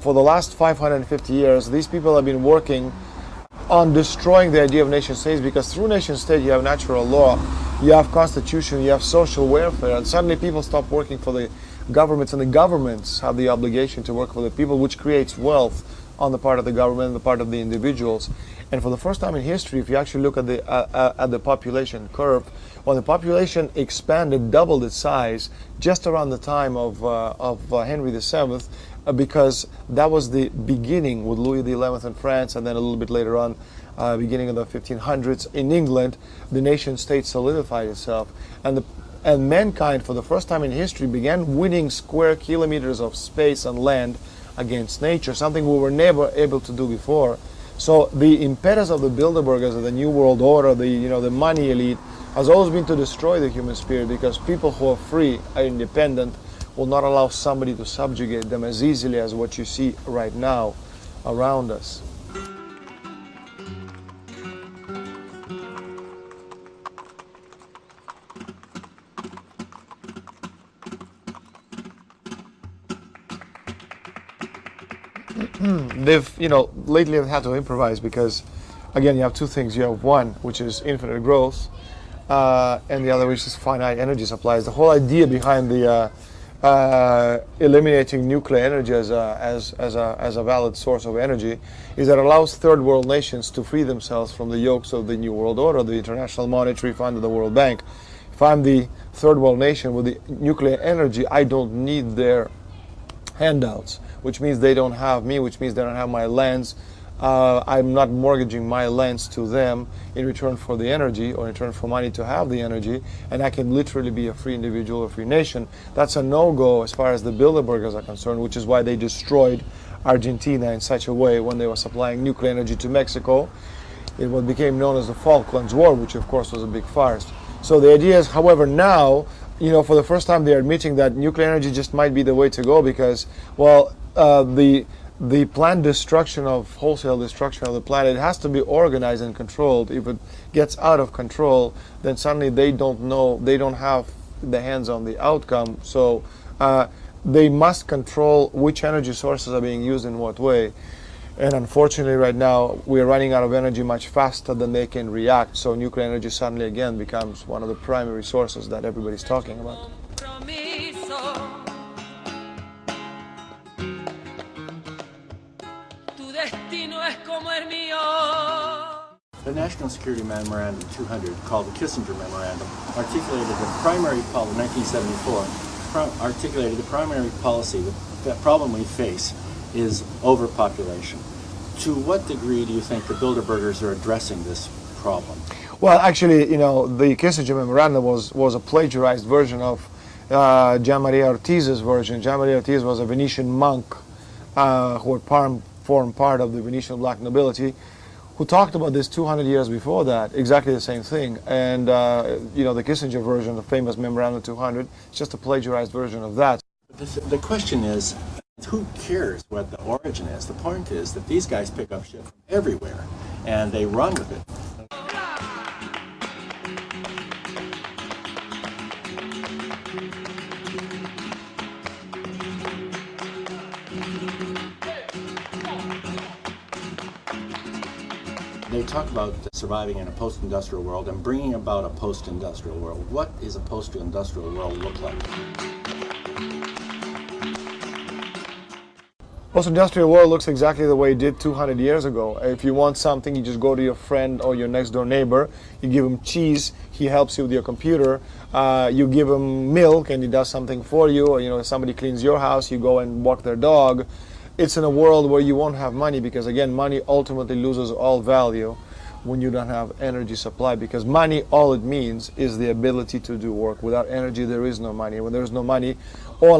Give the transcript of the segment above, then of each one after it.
for the last 550 years, these people have been working on destroying the idea of nation states, because through nation state you have natural law, you have constitution, you have social welfare, and suddenly people stop working for the governments, and the governments have the obligation to work for the people, which creates wealth on the part of the government and the part of the individuals. And for the first time in history, if you actually look at the population curve, when the population expanded, doubled its size just around the time of Henry VII, because that was the beginning with Louis XI in France, and then a little bit later on, beginning of the 1500s in England, the nation state solidified itself, and mankind for the first time in history began winning square kilometers of space and land against nature, something we were never able to do before. So the impetus of the Bilderbergers of the New World Order, the money elite, has always been to destroy the human spirit, because people who are free, are independent, will not allow somebody to subjugate them as easily as what you see right now around us. They've, lately they've had to improvise, because, again, you have two things. You have one, which is infinite growth, and the other, which is finite energy supplies. The whole idea behind the eliminating nuclear energy as a valid source of energy is that it allows third world nations to free themselves from the yokes of the New World Order, the International Monetary Fund, and the World Bank. If I'm the third world nation with the nuclear energy, I don't need their handouts, which means they don't have me, which means they don't have my lands. I'm not mortgaging my lands to them in return for the energy, or in return for money to have the energy, and I can literally be a free individual, a free nation. That's a no-go as far as the Bilderbergers are concerned, which is why they destroyed Argentina in such a way when they were supplying nuclear energy to Mexico in what became known as the Falklands War, which of course was a big farce. So the idea is, however, now, for the first time they're admitting that nuclear energy just might be the way to go, because, well, the planned destruction wholesale destruction of the planet has to be organized and controlled. If it gets out of control, then suddenly they don't have the hands on the outcome. So they must control which energy sources are being used in what way. And unfortunately right now we're running out of energy much faster than they can react. So nuclear energy suddenly again becomes one of the primary sources that everybody's talking about. The National Security Memorandum 200, called the Kissinger Memorandum, articulated the primary policy, 1974, articulated the primary policy. The problem we face is overpopulation. To what degree do you think the Bilderbergers are addressing this problem? Well, actually, the Kissinger Memorandum was a plagiarized version of Gian Maria Ortiz's version. Gian Maria Ortiz was a Venetian monk who had formed part of the Venetian black nobility, who talked about this 200 years before that, exactly the same thing. And, the Kissinger version, the famous Memorandum 200, is just a plagiarized version of that. The question is, who cares what the origin is? The point is that these guys pick up shit from everywhere, and they run with it. They talk about surviving in a post-industrial world and bringing about a post-industrial world. What is a post-industrial world look like? Post-industrial world looks exactly the way it did 200 years ago. If you want something, you just go to your friend or your next door neighbor, you give him cheese, he helps you with your computer, you give him milk and he does something for you, or if somebody cleans your house, you go and walk their dog. It's in a world where you won't have money, because again, money ultimately loses all value when you don't have energy supply, because money, all it means is the ability to do work. Without energy, there is no money. When there is no money, or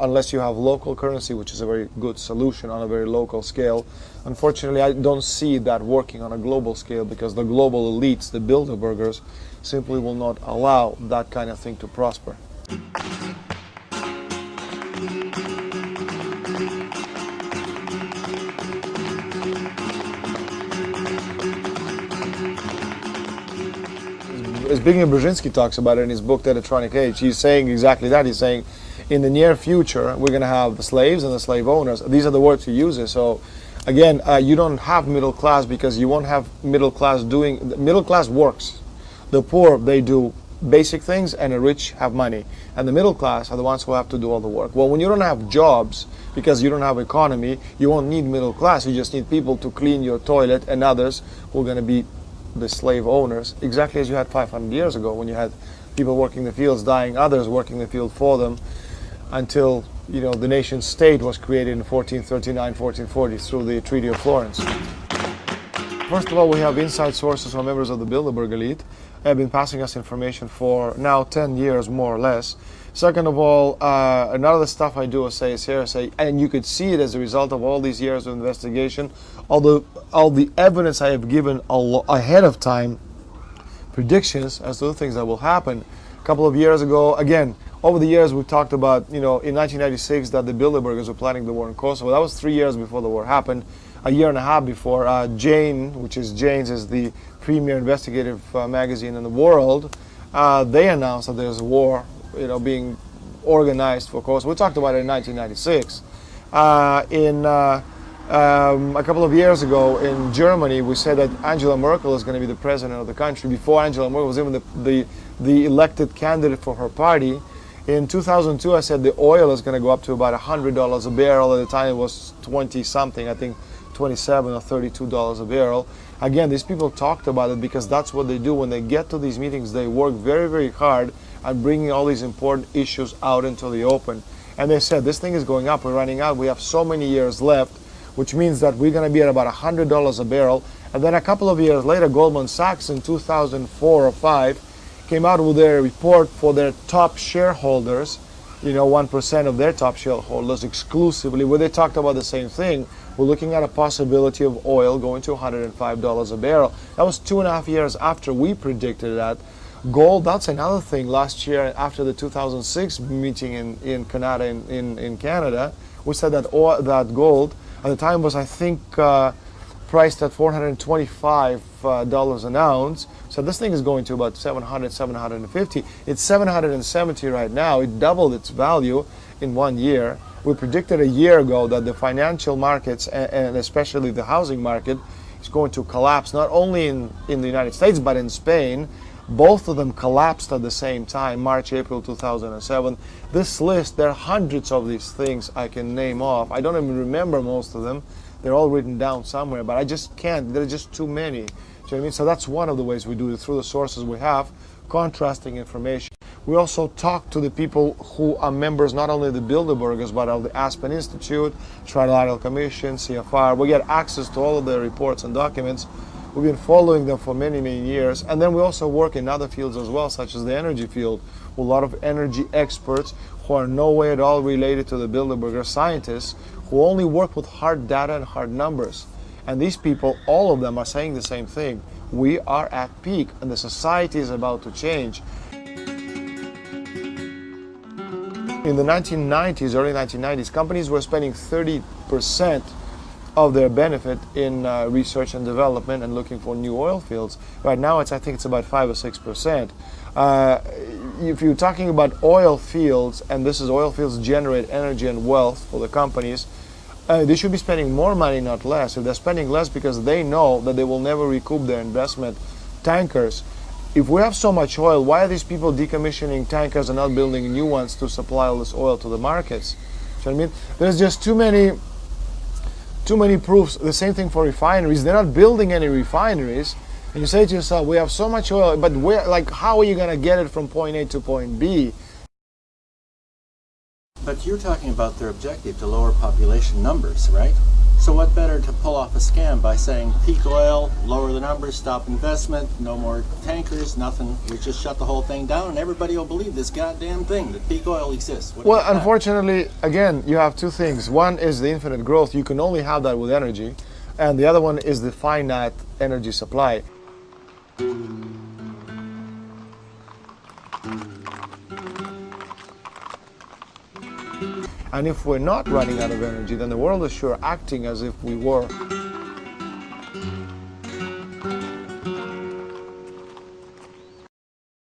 unless you have local currency, which is a very good solution on a very local scale, unfortunately, I don't see that working on a global scale, because the global elites, the Bilderbergers, simply will not allow that kind of thing to prosper. Zbigniew Brzezinski talks about it in his book, The Electronic Age. He's saying exactly that. He's saying in the near future, we're going to have the slaves and the slave owners. These are the words he uses. So again, you don't have middle class because you won't have middle class doing, middle class works. The poor, they do basic things, and the rich have money. And the middle class are the ones who have to do all the work. Well, when you don't have jobs, because you don't have economy, you won't need middle class. You just need people to clean your toilet, and others who are going to be the slave owners, exactly as you had 500 years ago when you had people working the fields dying, others working the field for them, until the nation state was created in 1439, 1440 through the Treaty of Florence. First of all, we have inside sources who are members of the Bilderberg elite. They have been passing us information for now 10 years, more or less. Second of all, none of the stuff I do is hearsay, and you could see it as a result of all these years of investigation. Although all the evidence I have given ahead of time, predictions as to the things that will happen. A couple of years ago, again, over the years we've talked about, in 1996 that the Bilderbergers were planning the war in Kosovo. That was 3 years before the war happened. A year and a half before, Jane, which is Jane's, is the premier investigative magazine in the world. They announced that there's a war, being organized for Kosovo. We talked about it in 1996. A couple of years ago in Germany, we said that Angela Merkel is going to be the president of the country before Angela Merkel was even the elected candidate for her party. In 2002, I said the oil is going to go up to about $100 a barrel. At the time, it was 20-something, I think 27 or $32 a barrel. Again, these people talked about it because that's what they do. When they get to these meetings, they work very, very hard at bringing all these important issues out into the open. And they said, this thing is going up, we're running out, we have so many years left, which means that we're going to be at about $100 a barrel. And then a couple of years later, Goldman Sachs in 2004 or 5 came out with their report for their top shareholders, 1% of their top shareholders exclusively, where they talked about the same thing. We're looking at a possibility of oil going to $105 a barrel. That was 2.5 years after we predicted that. Gold, that's another thing. Last year, after the 2006 meeting in Canada, in Canada, we said that that gold at the time was, I think, priced at $425 an ounce. So this thing is going to about 700, 750. It's 770 right now. It doubled its value in 1 year. We predicted a year ago that the financial markets and especially the housing market is going to collapse, not only in the United States but in Spain. Both of them collapsed at the same time, March, April 2007. This list, there are hundreds of these things I can name off. I don't even remember most of them. They're all written down somewhere, but I just can't. There are just too many. Do you know what I mean? So that's one of the ways we do it, through the sources we have, contrasting information. We also talk to the people who are members not only of the Bilderbergers, but of the Aspen Institute, Trilateral Commission, CFR. We get access to all of their reports and documents. We've been following them for many, many years. And then we also work in other fields as well, such as the energy field, with a lot of energy experts who are no way at all related to the Bilderberger scientists, who only work with hard data and hard numbers. And these people, all of them, are saying the same thing. We are at peak, and the society is about to change. In the 1990s, early 1990s, companies were spending 30% of their benefit in research and development and looking for new oil fields. Right now, I think it's about 5 or 6%. If you're talking about oil fields, and this is oil fields generate energy and wealth for the companies, they should be spending more money, not less. If they're spending less because they know that they will never recoup their investment, tankers. If we have so much oil, why are these people decommissioning tankers and not building new ones to supply all this oil to the markets? Do you know what I mean? There's just too many proofs. The same thing for refineries. They're not building any refineries. And you say to yourself, we have so much oil, but how are you going to get it from point A to point B? But you're talking about their objective to lower population numbers, right? So what better to pull off a scam by saying peak oil, lower the numbers, stop investment, no more tankers, nothing. We just shut the whole thing down and everybody will believe this goddamn thing, that peak oil exists. Well, unfortunately, again, you have two things. One is the infinite growth. You can only have that with energy. And the other one is the finite energy supply. And if we're not running out of energy, then the world is sure acting as if we were.